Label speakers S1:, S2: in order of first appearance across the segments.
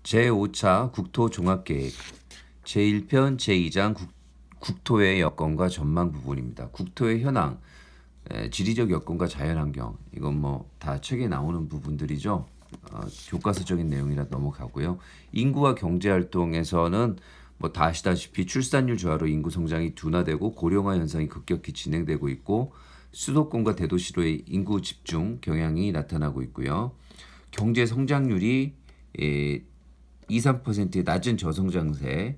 S1: 제5차 국토종합계획 제1편 제2장 국토의 여건과 전망 부분입니다. 국토의 현황, 지리적 여건과 자연환경, 이건 뭐 다 책에 나오는 부분들이죠. 교과서적인 내용이라 넘어가고요. 인구와 경제활동에서는 뭐 다 아시다시피 출산율 저하로 인구 성장이 둔화되고 고령화 현상이 급격히 진행되고 있고, 수도권과 대도시로의 인구 집중 경향이 나타나고 있고요. 경제 성장률이 2~3%의 낮은 저성장세를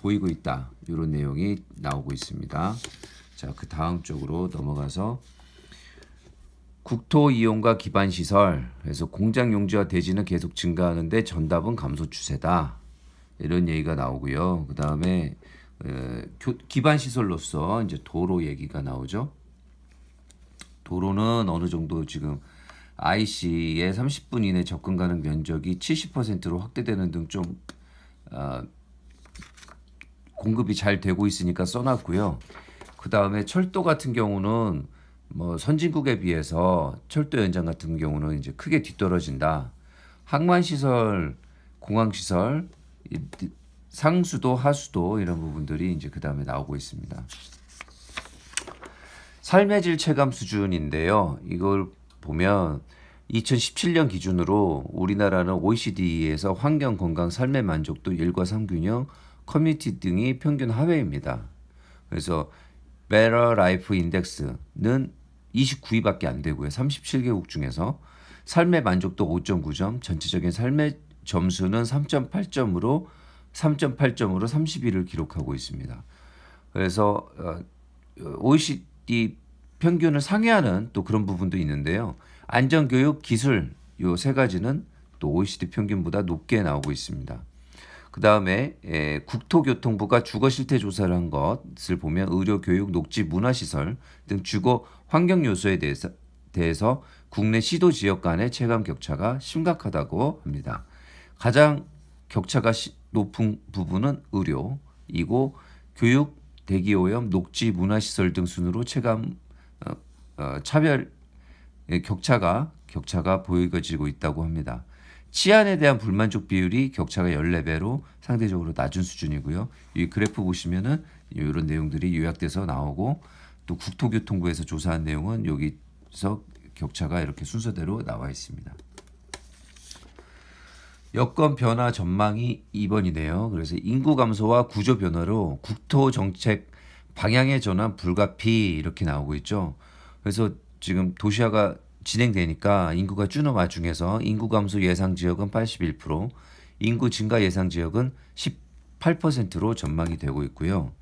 S1: 보이고 있다. 이런 내용이 나오고 있습니다. 자, 그 다음 쪽으로 넘어가서 국토 이용과 기반 시설, 그래서 공장 용지와 대지는 계속 증가하는데 전답은 감소 추세다. 이런 얘기가 나오고요. 그 다음에 기반 시설로서 이제 도로 얘기가 나오죠. 도로는 어느 정도 지금 IC의 30분 이내 접근 가능 면적이 70%로 확대되는 등 좀 공급이 잘 되고 있으니까 써놨고요. 그 다음에 철도 같은 경우는 뭐 선진국에 비해서 철도 연장 같은 경우는 이제 크게 뒤떨어진다. 항만 시설, 공항 시설, 상수도, 하수도 이런 부분들이 이제 그 다음에 나오고 있습니다. 삶의 질 체감 수준인데요. 이걸 보면 2017년 기준으로 우리나라는 OECD에서 환경, 건강, 삶의 만족도, 일과 삶균형, 커뮤니티 등이 평균 하회입니다. 그래서 Better Life Index는 29위밖에 안 되고요. 37개국 중에서 삶의 만족도 5.9점, 전체적인 삶의 점수는 3.8점으로 30위를 기록하고 있습니다. 그래서 OECD 평균을 상회하는 또 그런 부분도 있는데요. 안전교육, 기술 요 세 가지는 또 OECD 평균보다 높게 나오고 있습니다. 그 다음에 국토교통부가 주거 실태 조사를 한 것을 보면 의료, 교육, 녹지, 문화시설 등 주거 환경 요소에 대해서 국내 시도 지역 간의 체감 격차가 심각하다고 합니다. 가장 격차가 높은 부분은 의료이고, 교육, 대기오염, 녹지, 문화시설 등 순으로 체감 차별 격차가 보여지고 있다고 합니다. 치안에 대한 불만족 비율이 격차가 14배로 상대적으로 낮은 수준이고요. 이 그래프 보시면은 이런 내용들이 요약돼서 나오고, 또 국토교통부에서 조사한 내용은 여기서 격차가 이렇게 순서대로 나와 있습니다. 여건 변화 전망이 2번이네요. 그래서 인구 감소와 구조 변화로 국토 정책 방향의 전환 불가피 이렇게 나오고 있죠. 그래서 지금 도시화가 진행되니까 인구가 주는 와중에서 인구 감소 예상 지역은 81%, 인구 증가 예상 지역은 18%로 전망이 되고 있고요.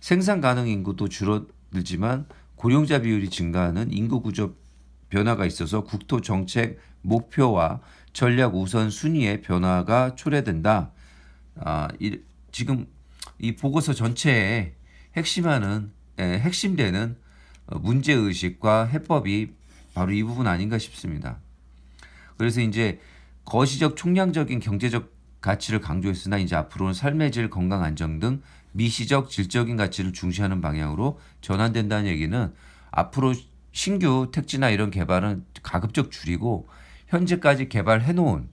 S1: 생산 가능 인구도 줄어들지만 고령자 비율이 증가하는 인구 구조 변화가 있어서 국토 정책 목표와 전략 우선 순위의 변화가 초래된다. 지금 이 보고서 전체에 핵심되는 문제의식과 해법이 바로 이 부분 아닌가 싶습니다. 그래서 이제 거시적 총량적인 경제적 가치를 강조했으나 이제 앞으로는 삶의 질, 건강 안정 등 미시적 질적인 가치를 중시하는 방향으로 전환된다는 얘기는 앞으로 신규 택지나 이런 개발은 가급적 줄이고 현재까지 개발해놓은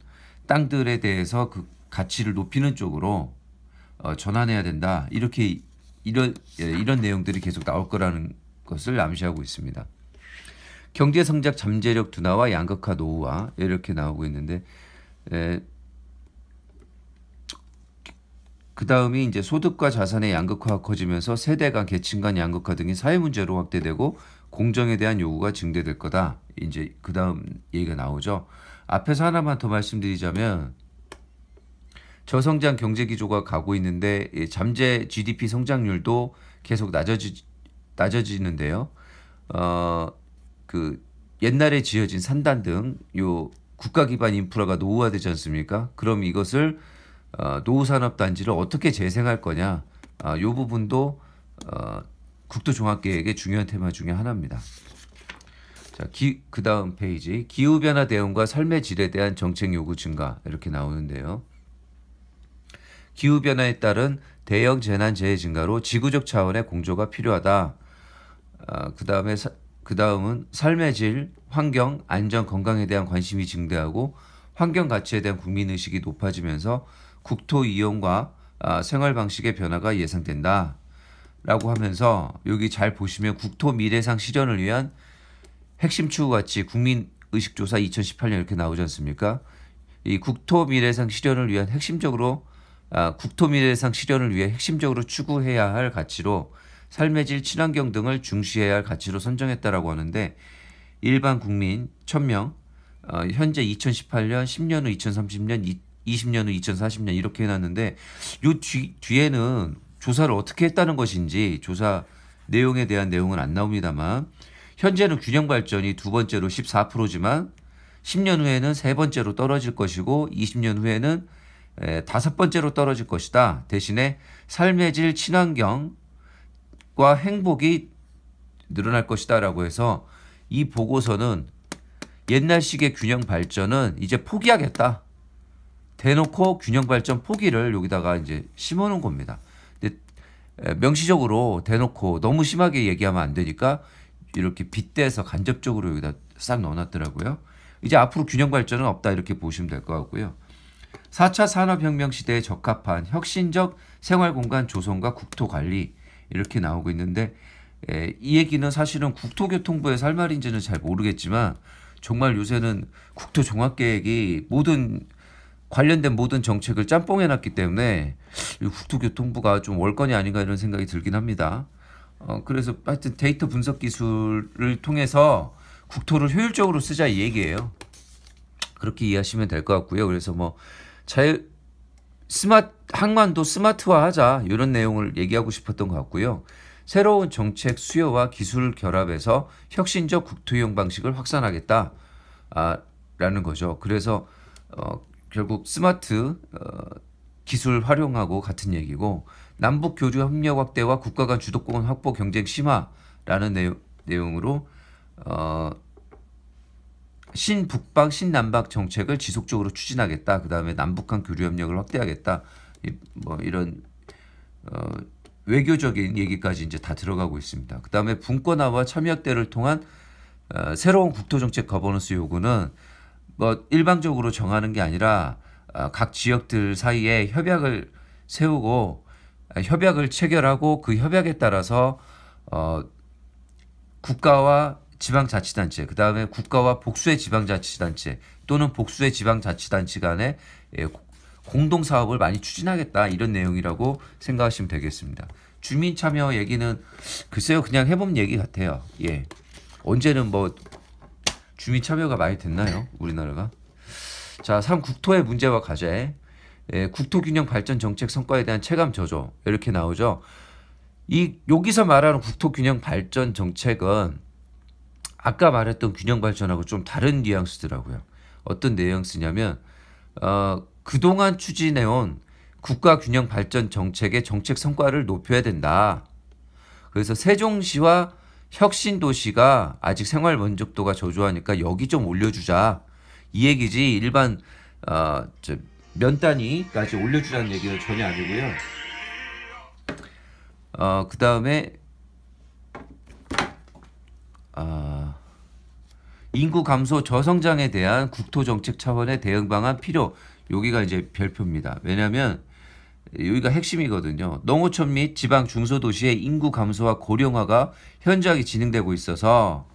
S1: 땅들에 대해서 그 가치를 높이는 쪽으로 전환해야 된다. 이런 내용들이 계속 나올 거라는 것을 암시하고 있습니다. 경제 성장 잠재력 둔화와 양극화 노후화 이렇게 나오고 있는데, 그 다음이 이제 소득과 자산의 양극화가 커지면서 세대 간, 계층 간 양극화 등이 사회 문제로 확대되고 공정에 대한 요구가 증대될 거다. 이제 그 다음 얘기가 나오죠. 앞에서 하나만 더 말씀드리자면, 저성장 경제 기조가 가고 있는데 잠재 GDP 성장률도 계속 낮아지는데요. 그 옛날에 지어진 산단 등 요 국가 기반 인프라가 노후화되지 않습니까? 그럼 이것을 노후 산업 단지를 어떻게 재생할 거냐? 요 부분도 국토종합계획의 중요한 테마 중에 하나입니다. 자, 그 다음 페이지, 기후변화 대응과 삶의 질에 대한 정책 요구 증가 이렇게 나오는데요. 기후변화에 따른 대형 재난 재해 증가로 지구적 차원의 공조가 필요하다. 그 다음은 삶의 질, 환경, 안전, 건강에 대한 관심이 증대하고 환경 가치에 대한 국민 의식이 높아지면서 국토 이용과 생활 방식의 변화가 예상된다. 라고 하면서 여기 잘 보시면 국토 미래상 실현을 위한 핵심 추구 가치 국민 의식 조사 2018년 이렇게 나오지 않습니까? 이 국토 미래상 실현을 위한 국토 미래상 실현을 위해 핵심적으로 추구해야 할 가치로 삶의 질, 친환경 등을 중시해야 할 가치로 선정했다라고 하는데 일반 국민 1000명, 현재 2018년, 10년 후 2030년, 20년 후 2040년 이렇게 해놨는데 요 뒤에는 조사를 어떻게 했다는 것인지 조사 내용에 대한 내용은 안 나옵니다만 현재는 균형 발전이 두 번째로 14%지만 10년 후에는 세 번째로 떨어질 것이고 20년 후에는 다섯 번째로 떨어질 것이다. 대신에 삶의 질, 친환경과 행복이 늘어날 것이다 라고 해서 이 보고서는 옛날식의 균형 발전은 이제 포기하겠다. 대놓고 균형 발전 포기를 여기다가 이제 심어놓은 겁니다. 근데 명시적으로 대놓고 너무 심하게 얘기하면 안 되니까 이렇게 빗대서 간접적으로 여기다 싹 넣어놨더라고요. 이제 앞으로 균형 발전은 없다 이렇게 보시면 될 것 같고요. 4차 산업혁명 시대에 적합한 혁신적 생활공간 조성과 국토관리 이렇게 나오고 있는데 이 얘기는 사실은 국토교통부에서 할 말인지는 잘 모르겠지만 정말 요새는 국토종합계획이 관련된 모든 정책을 짬뽕해놨기 때문에 국토교통부가 좀 월권이 아닌가 이런 생각이 들긴 합니다. 그래서 하여튼 데이터 분석 기술을 통해서 국토를 효율적으로 쓰자 이 얘기예요. 그렇게 이해하시면 될 것 같고요. 그래서 뭐 항만도 스마트화하자 이런 내용을 얘기하고 싶었던 것 같고요. 새로운 정책 수요와 기술 결합해서 혁신적 국토이용 방식을 확산하겠다 라는 거죠. 그래서 결국 스마트 기술 활용하고 같은 얘기고 남북 교류 협력 확대와 국가 간 주도권 확보 경쟁 심화라는 내용으로 신북방 신남박 정책을 지속적으로 추진하겠다. 그다음에 남북한 교류 협력을 확대하겠다. 뭐 이런 외교적인 얘기까지 이제 다 들어가고 있습니다. 그다음에 분권화와 참여학대를 통한 새로운 국토정책 거버넌스 요구는 뭐 일방적으로 정하는 게 아니라 각 지역들 사이에 협약을 세우고 협약을 체결하고 그 협약에 따라서 국가와 지방자치단체, 그 다음에 국가와 복수의 지방자치단체 또는 복수의 지방자치단체 간의 공동사업을 많이 추진하겠다 이런 내용이라고 생각하시면 되겠습니다. 주민참여 얘기는 글쎄요 그냥 해본 얘기 같아요. 예, 언제는 뭐 주민참여가 많이 됐나요 우리나라가? 자, 3. 국토의 문제와 과제. 국토균형 발전 정책 성과에 대한 체감 저조 이렇게 나오죠. 여기서 말하는 국토균형 발전 정책은 아까 말했던 균형 발전하고 좀 다른 뉘앙스더라고요. 어떤 뉘앙스냐면 그동안 추진해온 국가균형 발전 정책의 정책 성과를 높여야 된다. 그래서 세종시와 혁신도시가 아직 생활 만족도가 저조하니까 여기 좀 올려주자. 이 얘기지 일반 면 단위까지 올려주자는 얘기는 전혀 아니고요. 그 다음에 인구 감소 저성장에 대한 국토정책 차원의 대응 방안 필요. 여기가 이제 별표입니다. 왜냐하면 여기가 핵심이거든요. 농어촌 및 지방 중소도시의 인구 감소와 고령화가 현저하게 진행되고 있어서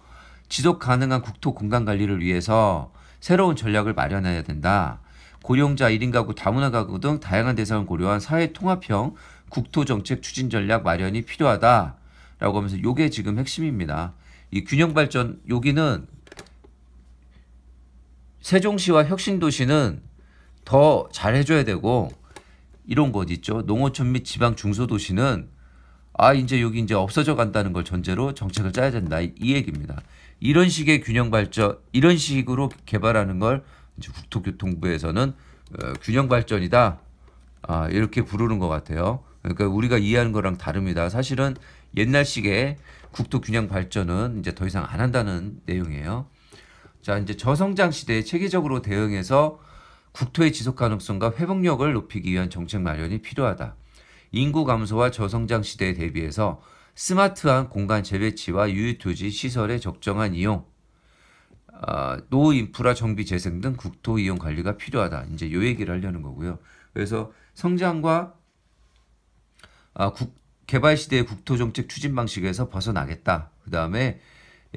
S1: 지속 가능한 국토 공간 관리를 위해서 새로운 전략을 마련해야 된다. 고령자 1인 가구, 다문화 가구 등 다양한 대상을 고려한 사회 통합형 국토정책 추진 전략 마련이 필요하다라고 하면서 이게 지금 핵심입니다. 이 균형 발전 여기는 세종시와 혁신도시는 더 잘해줘야 되고 이런 것 있죠. 농어촌 및 지방 중소도시는 이제 여기 이제 없어져 간다는 걸 전제로 정책을 짜야 된다 이 얘기입니다. 이런 식의 균형 발전, 이런 식으로 개발하는 걸 이제 국토교통부에서는 균형 발전이다 이렇게 부르는 것 같아요. 그러니까 우리가 이해하는 거랑 다릅니다. 사실은 옛날식의 국토균형 발전은 이제 더 이상 안 한다는 내용이에요. 자, 이제 저성장 시대에 체계적으로 대응해서 국토의 지속 가능성과 회복력을 높이기 위한 정책 마련이 필요하다. 인구 감소와 저성장 시대에 대비해서 스마트한 공간 재배치와 유휴토지 시설의 적정한 이용, 노 인프라 정비 재생 등 국토 이용 관리가 필요하다. 이제 요 얘기를 하려는 거고요. 그래서 성장과 개발 시대의 국토 정책 추진 방식에서 벗어나겠다. 그다음에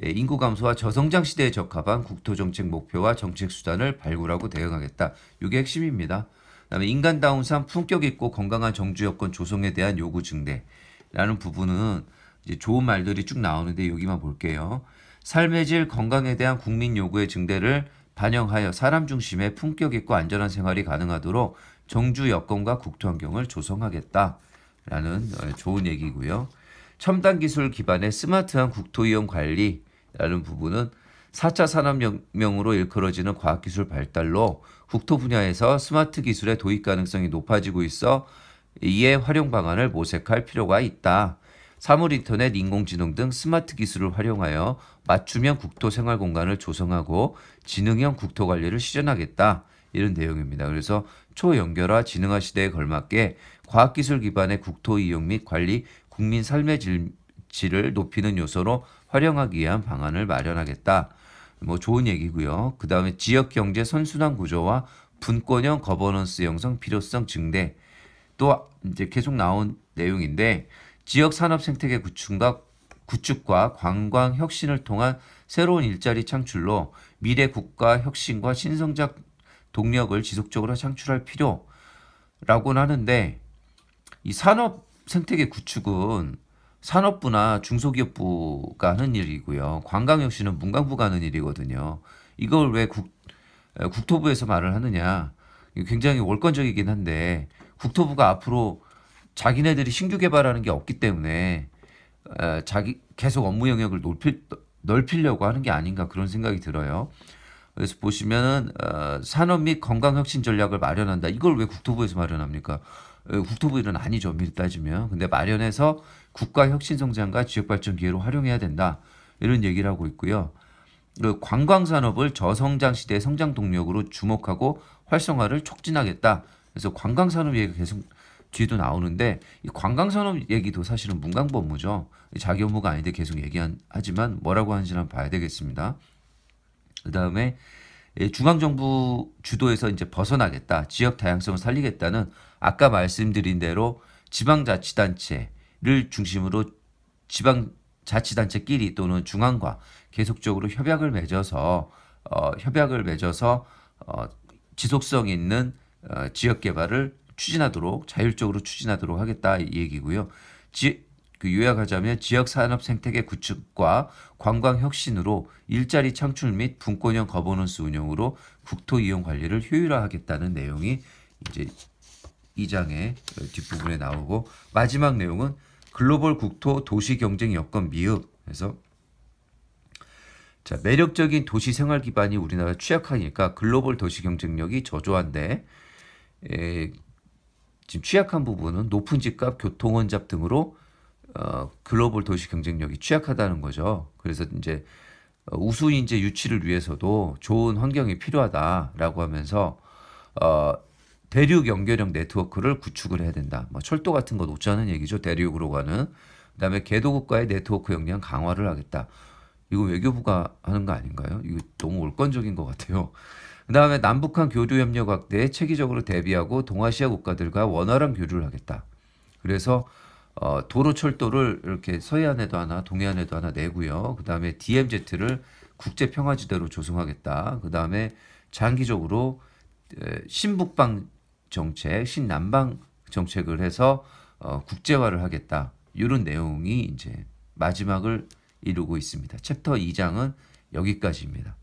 S1: 인구 감소와 저성장 시대에 적합한 국토 정책 목표와 정책 수단을 발굴하고 대응하겠다. 이게 핵심입니다. 그다음에 인간다운 삶, 품격 있고 건강한 정주 여건 조성에 대한 요구 증대라는 부분은 이제 좋은 말들이 쭉 나오는데 여기만 볼게요. 삶의 질, 건강에 대한 국민 요구의 증대를 반영하여 사람 중심의 품격 있고 안전한 생활이 가능하도록 정주 여건과 국토 환경을 조성하겠다라는 좋은 얘기고요. 첨단 기술 기반의 스마트한 국토 이용 관리라는 부분은 4차 산업혁명으로 일컬어지는 과학기술 발달로 국토 분야에서 스마트 기술의 도입 가능성이 높아지고 있어 이에 활용 방안을 모색할 필요가 있다. 사물 인터넷, 인공지능 등 스마트 기술을 활용하여 맞춤형 국토 생활 공간을 조성하고 지능형 국토 관리를 실현하겠다. 이런 내용입니다. 그래서 초연결화 지능화 시대에 걸맞게 과학기술 기반의 국토 이용 및 관리, 국민 삶의 질을 높이는 요소로 활용하기 위한 방안을 마련하겠다. 뭐 좋은 얘기고요. 그 다음에 지역 경제 선순환 구조와 분권형 거버넌스 형성 필요성 증대. 또 이제 계속 나온 내용인데 지역 산업 생태계 구축과 관광 혁신을 통한 새로운 일자리 창출로 미래 국가 혁신과 신성장 동력을 지속적으로 창출할 필요라고는 하는데 이 산업 생태계 구축은 산업부나 중소기업부가 하는 일이고요. 관광혁신은 문광부가 하는 일이거든요. 이걸 왜 국토부에서 말을 하느냐. 굉장히 월권적이긴 한데 국토부가 앞으로 자기네들이 신규 개발하는 게 없기 때문에 계속 업무 영역을 넓히려고 하는 게 아닌가 그런 생각이 들어요. 그래서 보시면은 산업 및 건강혁신 전략을 마련한다. 이걸 왜 국토부에서 마련합니까? 국토부 일은 아니죠. 엄밀히 따지면. 근데 마련해서 국가 혁신 성장과 지역 발전 기회로 활용해야 된다. 이런 얘기를 하고 있고요. 관광 산업을 저성장 시대의 성장 동력으로 주목하고 활성화를 촉진하겠다. 그래서 관광 산업 얘기가 계속 뒤도 나오는데 이 관광 산업 얘기도 사실은 문광부 업무죠. 자기 업무가 아닌데 계속 하지만 뭐라고 하는지는 한번 봐야 되겠습니다. 그다음에 중앙정부 주도에서 이제 벗어나겠다. 지역 다양성을 살리겠다는 아까 말씀드린 대로 지방자치단체를 중심으로 지방자치단체끼리 또는 중앙과 계속적으로 협약을 맺어서 지속성 있는 지역 개발을 자율적으로 추진하도록 하겠다 이 얘기고요. 요약하자면 지역 산업 생태계 구축과 관광 혁신으로 일자리 창출 및 분권형 거버넌스 운영으로 국토 이용 관리를 효율화하겠다는 내용이 이제 2장의 뒷부분에 나오고 마지막 내용은 글로벌 국토 도시 경쟁 여건 미흡 해서 자, 매력적인 도시 생활 기반이 우리나라 취약하니까 글로벌 도시 경쟁력이 저조한데 지금 취약한 부분은 높은 집값, 교통 혼잡 등으로 글로벌 도시 경쟁력이 취약하다는 거죠. 그래서 이제 우수 인재 유치를 위해서도 좋은 환경이 필요하다라고 하면서 대륙 연결형 네트워크를 구축을 해야 된다. 뭐 철도 같은 거 놓자는 얘기죠. 대륙으로 가는. 그다음에 개도국가의 네트워크 역량 강화를 하겠다. 이거 외교부가 하는 거 아닌가요? 이거 너무 올권적인 것 같아요. 그다음에 남북한 교류 협력 확대에 체계적으로 대비하고 동아시아 국가들과 원활한 교류를 하겠다. 그래서 도로 철도를 이렇게 서해안에도 하나 동해안에도 하나 내고요. 그다음에 DMZ를 국제평화지대로 조성하겠다. 그다음에 장기적으로 신북방 정책, 신남방 정책을 해서 국제화를 하겠다. 이런 내용이 이제 마지막을 이루고 있습니다. 챕터 2장은 여기까지입니다.